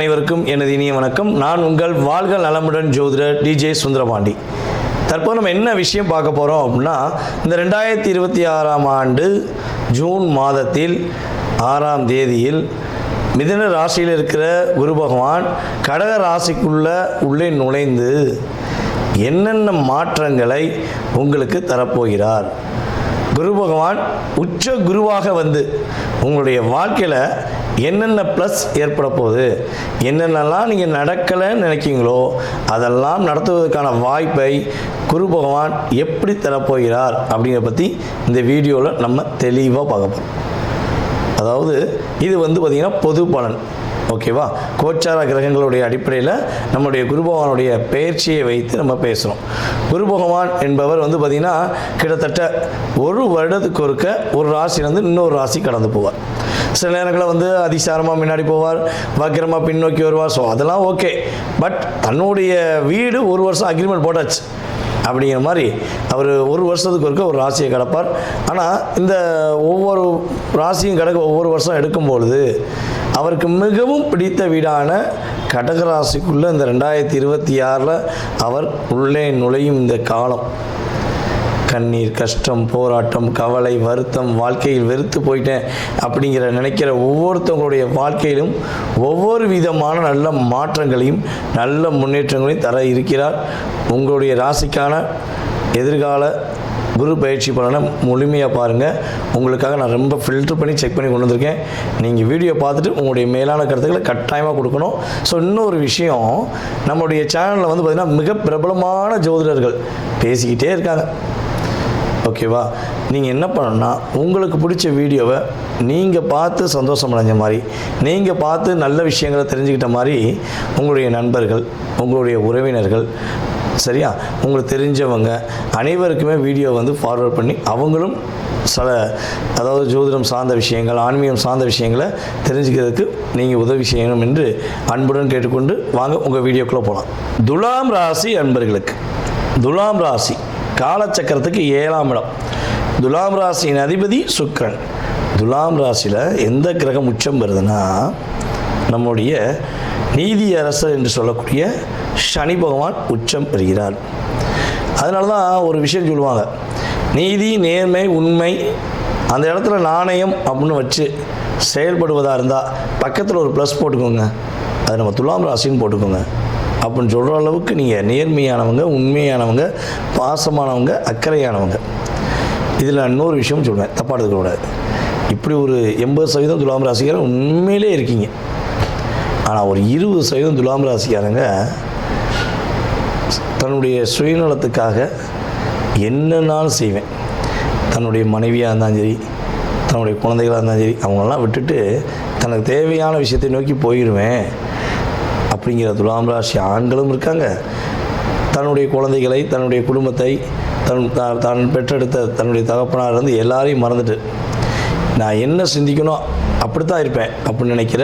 அனைவருக்கும் எனது இனிய வணக்கம். நான் உங்கள் வாழ்க நலமுடன் ஜோதிடர் டிஜே சுந்தரபாண்டி. தற்போது நம்ம என்ன விஷயம் பார்க்க போகிறோம் அப்படின்னா, இந்த 2026ஆம் ஆண்டு ஜூன் மாதத்தில் 6ஆம் தேதியில் மிதுன ராசியில் இருக்கிற குரு பகவான் கடக ராசிக்குள்ளே நுழைந்து என்னென்ன மாற்றங்களை உங்களுக்கு தரப்போகிறார். குரு பகவான் உச்ச குருவாக வந்து உங்களுடைய வாழ்க்கையில் என்னென்ன ப்ளஸ் ஏற்பட போகுது, என்னென்னலாம் நீங்கள் நடக்கலைன்னு நினைக்கிங்களோ அதெல்லாம் நடத்துவதற்கான வாய்ப்பை குரு பகவான் எப்படி தரப்போகிறார் அப்படிங்கிறத பற்றி இந்த வீடியோவில் நம்ம தெளிவாக பார்க்க போகிறோம். அதாவது இது பார்த்திங்கன்னா பொது பலன், ஓகேவா? கோச்சார கிரகங்களுடைய அடிப்படையில் நம்முடைய குரு பகவானுடைய பயிற்சியை வைத்து நம்ம பேசுகிறோம். குரு பகவான் என்பவர் பார்த்திங்கன்னா கிட்டத்தட்ட ஒரு வருடத்துக்கு ஒருக்க ஒரு ராசியிலேருந்து இன்னொரு ராசி கடந்து போவார். சில நேரங்களில் அதிசாரமாக முன்னாடி போவார், வக்கிரமாக பின்னோக்கி வருவார். ஸோ அதெல்லாம் ஓகே. பட் தன்னுடைய வீடு ஒரு வருஷம் அக்ரிமெண்ட் போட்டாச்சு அப்படிங்கிற மாதிரி அவர் ஒரு வருஷத்துக்கு ஒருக்க ஒரு ராசியை கிடப்பார். ஆனால் இந்த ஒவ்வொரு ராசியும் கிடக்க ஒவ்வொரு வருஷம் எடுக்கும்பொழுது அவருக்கு மிகவும் பிடித்த வீடான கடகராசிக்குள்ளே இந்த 2026 அவர் உள்ளே நுழையும் இந்த காலம், கண்ணீர், கஷ்டம், போராட்டம், கவலை, வருத்தம், வாழ்க்கையில் வெறுத்து போயிட்டேன் அப்படிங்கிற நினைக்கிற ஒவ்வொருத்தவங்களுடைய வாழ்க்கையிலும் ஒவ்வொரு விதமான நல்ல மாற்றங்களையும் நல்ல முன்னேற்றங்களையும் தர இருக்கிறார். உங்களுடைய ராசிக்கான எதிர்கால குரு பயிற்சி பலனை முழுமையாக பாருங்கள். உங்களுக்காக நான் ரொம்ப ஃபில்டர் பண்ணி செக் பண்ணி கொண்டு வந்திருக்கேன். நீங்கள் வீடியோ பார்த்துட்டு உங்களுடைய மேலான கருத்துக்களை கட்டாயமாக கொடுக்கணும். ஸோ இன்னொரு விஷயம், நம்மளுடைய சேனலில் பார்த்திங்கன்னா மிக பிரபலமான ஜோதிடர்கள் பேசிக்கிட்டே இருக்காங்க, ஓகேவா? நீங்கள் என்ன பண்ணணும்னா, உங்களுக்கு பிடிச்ச வீடியோவை நீங்கள் பார்த்து சந்தோஷம் அடைஞ்ச மாதிரி, நீங்கள் பார்த்து நல்ல விஷயங்களை தெரிஞ்சுக்கிட்ட மாதிரி உங்களுடைய நண்பர்கள், உங்களுடைய உறவினர்கள், சரியா, உங்களுக்கு தெரிஞ்சவங்க அனைவருக்குமே வீடியோ ஃபார்வர்ட் பண்ணி அவங்களும் சில ஜோதிடம் சார்ந்த விஷயங்கள், ஆன்மீகம் சார்ந்த விஷயங்களை தெரிஞ்சுக்கிறதுக்கு நீங்கள் உதவி செய்யணும் என்று அன்புடன் கேட்டுக்கொண்டு வாங்க உங்கள் வீடியோக்குள்ளே போகலாம். துலாம் ராசி அன்பர்களுக்கு, துலாம் ராசி காலச்சக்கரத்துக்கு 7ஆம் இடம். துலாம் ராசியின் அதிபதி சுக்கிரன். துலாம் ராசியில் எந்த கிரகம் உச்சம் வருதுன்னா, நம்முடைய நீதி அரசர் என்று சொல்லக்கூடிய சனி பகவான் உச்சம் பெறுகிறார். அதனால தான் ஒரு விஷயம் சொல்லுவாங்க, நீதி, நேர்மை, உண்மை அந்த இடத்துல நாணயம் அப்படின்னு வச்சு செயல்படுவதாக இருந்தால் பக்கத்தில் ஒரு ப்ளஸ் போட்டுக்கோங்க, அது நம்ம துலாம் ராசின்னு போட்டுக்கோங்க அப்படின்னு சொல்கிற அளவுக்கு நீங்கள் நேர்மையானவங்க, உண்மையானவங்க, பாசமானவங்க, அக்கறையானவங்க. இதில் இன்னொரு விஷயம் சொல்லுவேன், தப்பாக எடுத்துக்கூடாது. இப்படி ஒரு 80% துலாம் ராசிக்காரங்க உண்மையிலே இருக்கீங்க. ஆனால் ஒரு 20% துலாம் ராசிக்காரங்க தன்னுடைய சுயநலத்துக்காக என்னன்னாலும் செய்வேன், தன்னுடைய மனைவியாக இருந்தாலும் சரி, தன்னுடைய குழந்தைகளாக இருந்தாலும் சரி, அவங்களெல்லாம் விட்டுட்டு தனக்கு தேவையான விஷயத்தை நோக்கி போயிடுவேன் அப்படிங்கிற துலாம் ராசி ஆண்களும் இருக்காங்க. தன்னுடைய குழந்தைகளை, தன்னுடைய குடும்பத்தை, தான் பெற்றெடுத்த தன்னுடைய தகப்பனார் எல்லாரையும் மறந்துட்டு நான் என்ன சிந்திக்கணும் அப்படித்தான் இருப்பேன் அப்படின்னு நினைக்கிற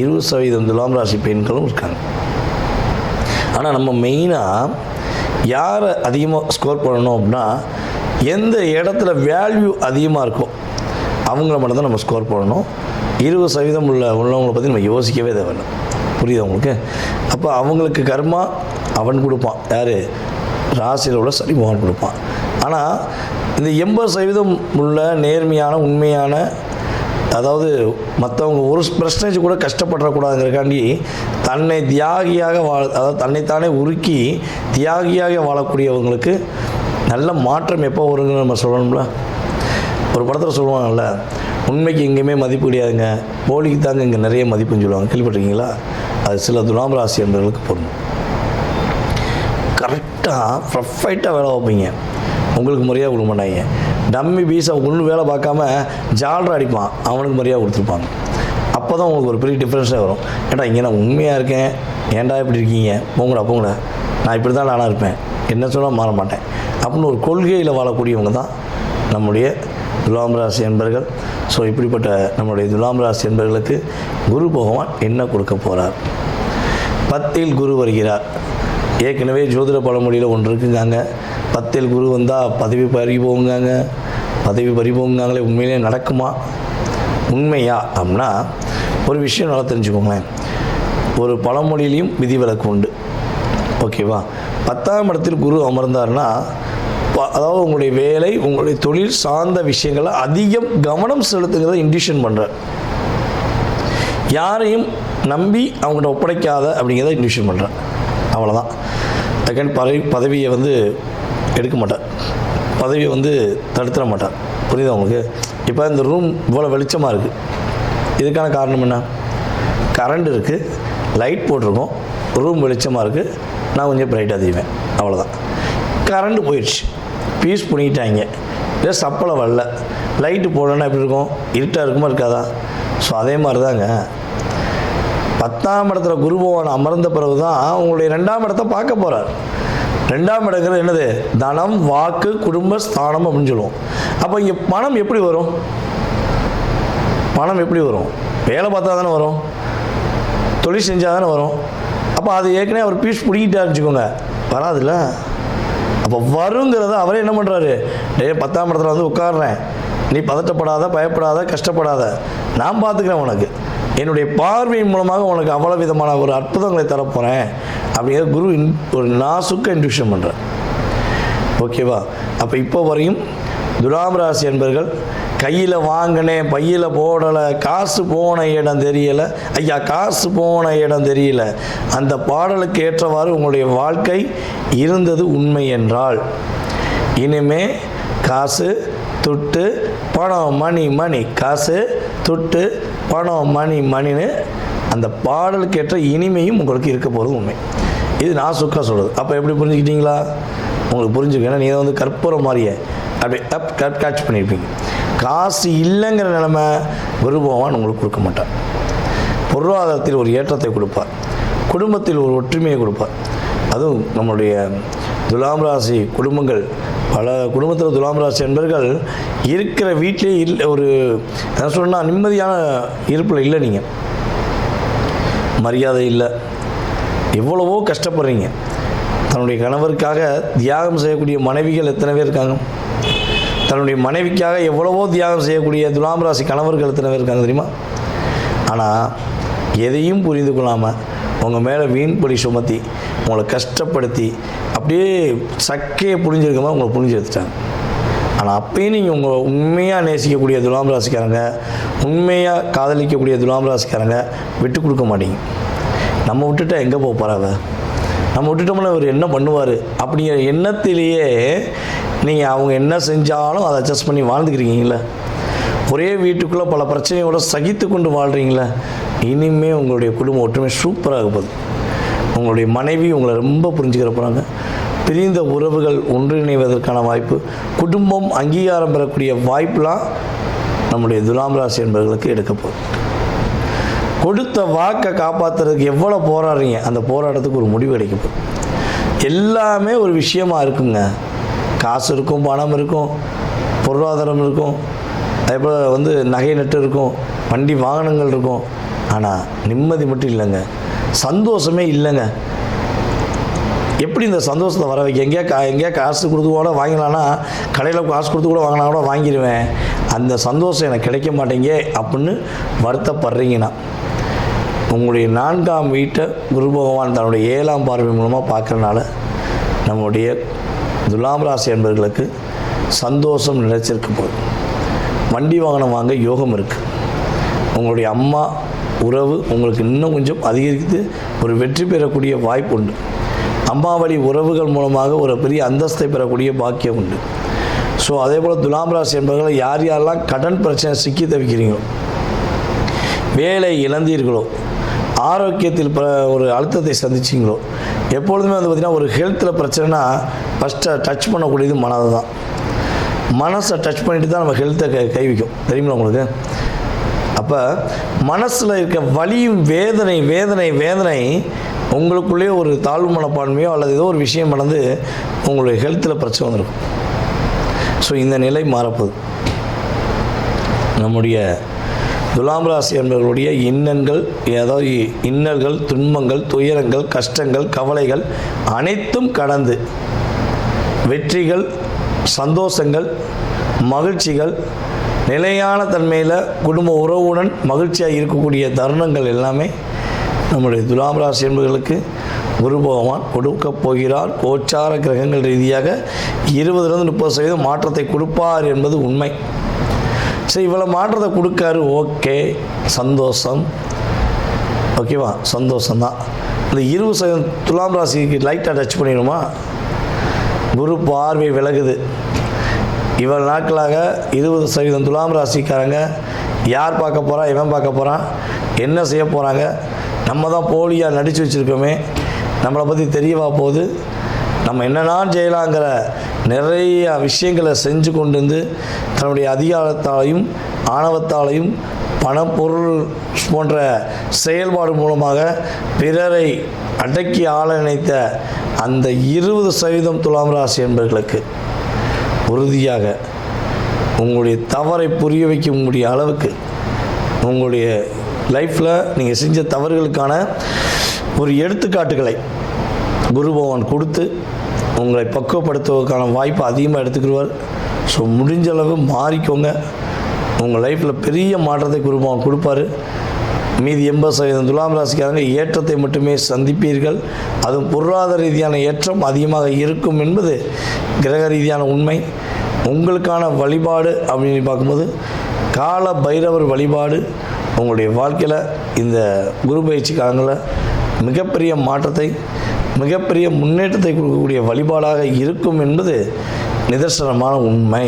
20% துலாம் ராசி பெண்களும் இருக்காங்க. ஆனால் நம்ம மெயினாக யாரை அதிகமாக ஸ்கோர் பண்ணணும் அப்படின்னா, எந்த இடத்துல வேல்யூ அதிகமாக இருக்கோ அவங்கள மட்டும்தான் நம்ம ஸ்கோர் பண்ணணும். 20% உள்ளவங்களை பற்றி நம்ம யோசிக்கவே தேவையில்லை. புரியுது உங்களுக்கு? அப்போ அவங்களுக்கு கர்மா அவன் கொடுப்பான், யார்? ராசியில் உள்ள சனி பகவான் கொடுப்பான். ஆனால் இந்த 80% உள்ள நேர்மையான, உண்மையான, மற்றவங்க ஒரு % கூட கஷ்டப்படக்கூடாதுங்கிறக்காண்டி தன்னை தியாகியாக தன்னைத்தானே உருக்கி தியாகியாக வாழக்கூடியவங்களுக்கு நல்ல மாற்றம் எப்போ வருங்கன்னு நம்ம சொல்லணும்ல. ஒரு படத்தில் சொல்லுவாங்கல்ல, உண்மைக்கு எங்கேயுமே மதிப்பு கிடையாதுங்க, போலிக்கு தாங்க இங்கே நிறைய மதிப்புன்னு சொல்லுவாங்க, கேள்விப்பட்டிருக்கீங்களா? அது சில துலாம் ராசி என்பவர்களுக்கு பொருந்தும். கரெக்டாக பர்ஃபெக்டாக வேலை வைப்பீங்க, உங்களுக்கு மரியாதை கொடுக்க மாட்டாங்க. டம்மி பீஸை ஒன்று வேலை பார்க்காம ஜாலரை அடிப்பான், அவனுக்கு மரியாதை கொடுத்துருப்பாங்க. அப்போ தான் உங்களுக்கு ஒரு பெரிய டிஃப்ரென்ஸாக வரும். ஏன்டா இங்கே நான் உண்மையாக இருக்கேன், ஏன்டா இப்படி இருக்கீங்க, போங்கடா, நான் இப்படி தான் நானாக இருப்பேன், என்ன சொன்னால் மாற மாட்டேன் அப்படின்னு ஒரு கொள்கையில் வாழக்கூடியவங்க தான் நம்முடைய துலாம் ராசி என்பர்கள். ஸோ இப்படிப்பட்ட நம்முடைய துலாம் ராசி என்பர்களுக்கு குரு பகவான் என்ன கொடுக்க போகிறார்? 10ல் குரு வருகிறார். ஏற்கனவே ஜோதிட பழமொழியில் ஒன்று இருக்குங்காங்க, 10ல் குரு வந்தால் பதவி பறிபோங்காங்களே. உண்மையிலே நடக்குமா? உண்மையா அப்படின்னா ஒரு விஷயம் நல்லா தெரிஞ்சுக்கோங்களேன். ஒரு பழமொழியிலையும் விதிவிலக்கு உண்டு. ஓகேவா? 10ஆம் இடத்தில் குரு அமர்ந்தார்னா, அதாவது உங்களுடைய வேலை, உங்களுடைய தொழில் சார்ந்த விஷயங்களை அதிகம் கவனம் செலுத்துங்கிறத இண்டிஷன் பண்ணுறார். யாரையும் நம்பி அவங்கள்ட்ட ஒப்படைக்காத அப்படிங்கிறத இண்டிஷன் பண்ணுறார். அவ்வளோதான். செகண்ட் பதவியை எடுக்க மாட்டார், பதவியை தடுத்துட மாட்டார். புரியுதா உங்களுக்கு? இப்போ இந்த ரூம் இவ்வளோ வெளிச்சமாக இருக்குது, இதுக்கான காரணம் என்ன? கரண்ட் இருக்குது, லைட் போட்டிருக்கோம், ரூம் வெளிச்சமாக இருக்குது, நான் கொஞ்சம் பிரைட்டாக தீவேன், அவ்வளோதான். கரண்ட் போயிடுச்சு, பீஸ் பண்ணிட்டாங்க, இல்லை சப்பலை வரல, லைட்டு போடலன்னா எப்படி இருக்கும்? இருட்டாக இருக்குமா இருக்காதா? ஸோ அதே மாதிரி தாங்க 10ஆம் இடத்துல குரு பகவான் அமர்ந்த பிறகு தான் உங்களுடைய 2ஆம் இடத்தை பார்க்க போகிறார். 2ஆம் இடங்கிறது என்னது? தனம், வாக்கு, குடும்ப ஸ்தானம் அப்படின்னு சொல்லுவோம். அப்போ இங்கே பணம் எப்படி வரும்? பணம் எப்படி வரும்? வேலை பார்த்தா தானே வரும், தொழில் செஞ்சால் தானே வரும். அப்போ அது ஏற்கனவே அவர் பீஸ் பிடிக்கிட்டாருன்னு வச்சுக்கோங்க, வராதுல்ல. அப்போ வருங்கிறத அவரே என்ன பண்ணுறாரு? 10ஆம் இடத்துல உட்காடுறேன், நீ பதட்டப்படாத, பயப்படாத, கஷ்டப்படாத, நான் பார்த்துக்கிறேன், உனக்கு என்னுடைய பார்வையின் மூலமாக உனக்கு அவ்வளோ விதமான ஒரு அற்புதங்களை தரப்போகிறேன் அப்படிங்கிற குரு ஒரு நாசுக்க இன்ட்யூஷன் பண்ணுறேன். ஓகேவா? அப்போ இப்போ வரையும் துலாம் ராசி என்பர்கள் கையில் வாங்கினேன், பையில் போடலை, காசு போன இடம் தெரியலை, ஐயா காசு போன இடம் தெரியல, அந்த பாடலுக்கு ஏற்றவாறு உங்களுடைய வாழ்க்கை இருந்தது உண்மை என்றால், இனிமே காசு துட்டு பணம் மணி மணி, காசு துட்டு பணம் மணி மணின்னு அந்த பாடலுக்கு ஏற்ற இனிமையும் உங்களுக்கு இருக்க போகிறது உண்மை. இது நான் சுக்கா சொல்கிறது. அப்போ எப்படி புரிஞ்சுக்கிட்டீங்களா? உங்களுக்கு புரிஞ்சுக்க. ஏன்னா நீங்கள் கற்பூரம் மாதிரியே அப்படி கேட்ச் பண்ணியிருப்பீங்க. காசு இல்லைங்கிற நிலைமை குரு பகவான் உங்களுக்கு கொடுக்க மாட்டார். பொருளாதாரத்தில் ஒரு ஏற்றத்தை கொடுப்பார், குடும்பத்தில் ஒரு ஒற்றுமையை கொடுப்பார். அதுவும் நம்மளுடைய துலாம் ராசி குடும்பங்கள், பல குடும்பத்தில் துலாம் ராசி என்பர்கள் இருக்கிற வீட்டிலே இல்லை, ஒரு என்ன சொன்னால் நிம்மதியான இருப்பில் இல்லை. நீங்கள் மரியாதை இல்லை, எவ்வளவோ கஷ்டப்படுறீங்க. தன்னுடைய கணவருக்காக தியாகம் செய்யக்கூடிய மனைவிகள் எத்தனை பேர் இருக்காங்க? தன்னுடைய மனைவிக்காக எவ்வளவோ தியாகம் செய்யக்கூடிய துலாம் ராசி கணவர்கள் எத்தனை பேர் இருக்காங்க தெரியுமா? ஆனால் எதையும் புரிந்து கொள்ளாமல் உங்கள் மேலே வீண்படி சுமத்தி உங்களை கஷ்டப்படுத்தி அப்படியே சக்கையை புரிஞ்சிருக்க மாதிரி உங்களை புரிஞ்சு எடுத்துட்டாங்க. ஆனால் அப்பயும் நீங்கள் உங்கள் உண்மையாக நேசிக்கக்கூடிய துலாம் ராசிக்காரங்க, உண்மையாக காதலிக்கக்கூடிய துலாம் ராசிக்காரங்க விட்டு கொடுக்க மாட்டீங்க. நம்ம விட்டுட்டா எங்கே போக போகிறாங்க, நம்ம விட்டுட்டோம்னா இவர் என்ன பண்ணுவார் அப்படிங்கிற எண்ணத்திலேயே நீங்கள் அவங்க என்ன செஞ்சாலும் அதை அட்ஜஸ்ட் பண்ணி வாழ்ந்துக்கிறீங்களே. ஒரே வீட்டுக்குள்ளே பல பிரச்சனையோடு சகித்து கொண்டு வாழ்கிறீங்களே. இனிமேல் உங்களுடைய குடும்ப ஒற்றுமை சூப்பராக போகுது. உங்களுடைய மனைவி உங்களை ரொம்ப புரிஞ்சுக்கிற போகிறாங்க. பிரிந்த உறவுகள் ஒன்றிணைவதற்கான வாய்ப்பு, குடும்பம் அங்கீகாரம் பெறக்கூடிய வாய்ப்பெலாம் நம்முடைய துலாம் ராசி என்பவர்களுக்கு எடுக்க போகுது. கொடுத்த வாக்கை காப்பாற்றுறதுக்கு எவ்வளோ போராடுறீங்க, அந்த போராட்டத்துக்கு ஒரு முடிவு கிடைக்க போகுது. எல்லாமே ஒரு விஷயமாக இருக்குங்க. காசு இருக்கும், பணம் இருக்கும், பொருளாதாரம் இருக்கும், அதேபோல் நகை நட்டு இருக்கும், வண்டி வாகனங்கள் இருக்கும். ஆனால் நிம்மதி மட்டும் இல்லைங்க, சந்தோஷமே இல்லைங்க. எப்படி இந்த சந்தோஷத்தை வர வைக்க? எங்கேயா காசு கொடுத்து கூட வாங்கலான்னா, கடையில் காசு கொடுத்து கூட வாங்கினா கூட வாங்கிடுவேன், அந்த சந்தோஷம் எனக்கு கிடைக்க மாட்டேங்க அப்படின்னு வருத்தப்படுறீங்கன்னா, உங்களுடைய 4ஆம் வீட்டை குரு பகவான் தன்னுடைய 7ஆம் பார்வை மூலமாக பார்க்குறதுனால நம்முடைய துலாம் ராசி என்பவர்களுக்கு சந்தோஷம் நிலைச்சிருக்க போகுது. வண்டி வாகனம் வாங்க யோகம் இருக்குது. உங்களுடைய அம்மா உறவு உங்களுக்கு இன்னும் கொஞ்சம் அதிகரித்து ஒரு வெற்றி பெறக்கூடிய வாய்ப்பு உண்டு. அம்மா வழி உறவுகள் மூலமாக ஒரு பெரிய அந்தஸ்தை பெறக்கூடிய பாக்கியம் உண்டு. ஸோ அதே போல் துலாம் ராசி என்பவர்களை யார் யாரெல்லாம் கடன் பிரச்சனை சிக்கி தவிக்கிறீங்களோ, வேலை இழந்தீர்களோ, ஆரோக்கியத்தில் ஒரு அழுத்தத்தை சந்திச்சிங்களோ, எப்பொழுதுமே பார்த்திங்கன்னா ஒரு ஹெல்த்தில் பிரச்சனைனா ஃபஸ்ட்டு டச் பண்ணக்கூடியது மனதை தான். மனசை டச் பண்ணிட்டு தான் நம்ம ஹெல்த்தை கை வைக்கும், தெரியுங்களா உங்களுக்கு? அப்போ மனசில் இருக்க வலியும் வேதனை வேதனை வேதனை உங்களுக்குள்ளேயே ஒரு தாழ்வு மனப்பான்மையோ அல்லது ஏதோ ஒரு விஷயம் நடந்து உங்களுடைய ஹெல்த்தில் பிரச்சனை வந்துருக்கும். ஸோ இந்த நிலை மாறப்போகுது. நம்முடைய துலாம் ராசி என்பவர்களுடைய இன்னல்கள், அதாவது இன்னல்கள், துன்பங்கள், துயரங்கள், கஷ்டங்கள், கவலைகள் அனைத்தும் கடந்து வெற்றிகள், சந்தோஷங்கள், மகிழ்ச்சிகள், நிலையான தன்மையில் குடும்ப உறவுடன் மகிழ்ச்சியாக இருக்கக்கூடிய தருணங்கள் எல்லாமே நம்முடைய துலாம் ராசி என்பவர்களுக்கு குரு பகவான் கொடுக்கப் போகிறார். கோச்சார கிரகங்கள் ரீதியாக 20-30% மாற்றத்தை கொடுப்பார் என்பது உண்மை. சரி, இவ்வளோ மாற்றத்தை கொடுக்காரு, ஓகே, சந்தோஷம், ஓகேவா, சந்தோஷம்தான். இந்த 20% துலாம் ராசிக்கு லைட்டாக டச் பண்ணிடுமா? குரு பார்வை விலகுது. இவ்வளோ நாட்களாக 20% துலாம் ராசிக்காரங்க யார் பார்க்க போகிறா, இவன் பார்க்க போகிறான், என்ன செய்ய போகிறாங்க, நம்ம தான் போலியாக நடித்து வச்சுருக்கோமே, நம்மளை பற்றி தெரியவா போகுது, நம்ம என்னெல்லாம் செய்யலாங்கிற நிறைய விஷயங்களை செஞ்சு கொண்டு வந்து தன்னுடைய அதிகாரத்தாலையும் ஆணவத்தாலையும் பணப்பொருள் போன்ற செயல்பாடு மூலமாக பிறரை அடக்கி ஆள நினைத்த அந்த 20% துலாம் ராசி என்பவர்களுக்கு உறுதியாக உங்களுடைய தவறை புரிய வைக்க முடிய அளவுக்கு உங்களுடைய லைஃப்பில் நீங்கள் செஞ்ச தவறுகளுக்கான ஒரு எடுத்துக்காட்டுகளை குரு பகவான் கொடுத்து உங்களை பக்குவப்படுத்துவதற்கான வாய்ப்பை அதிகமாக எடுத்துக்கிடுவார். ஸோ முடிஞ்ச அளவு மாறிக்கோங்க. உங்கள் லைஃப்பில் பெரிய மாற்றத்தை குரு பகவான் கொடுப்பார். மீதி 80% துலாம் ராசிக்காரங்க ஏற்றத்தை மட்டுமே சந்திப்பீர்கள். அதுவும் பொருளாதார ரீதியான ஏற்றம் அதிகமாக இருக்கும் என்பது கிரக ரீதியான உண்மை. உங்களுக்கான வழிபாடு அப்படின்னு பார்க்கும்போது கால பைரவர் வழிபாடு உங்களுடைய வாழ்க்கையில் இந்த குரு பயிற்சி காலங்களில் மிகப்பெரிய மாற்றத்தை, மிகப்பெரிய முன்னேற்றத்தை கொடுக்கக்கூடிய வழிபாடாக இருக்கும் என்பது நிதர்சனமான உண்மை.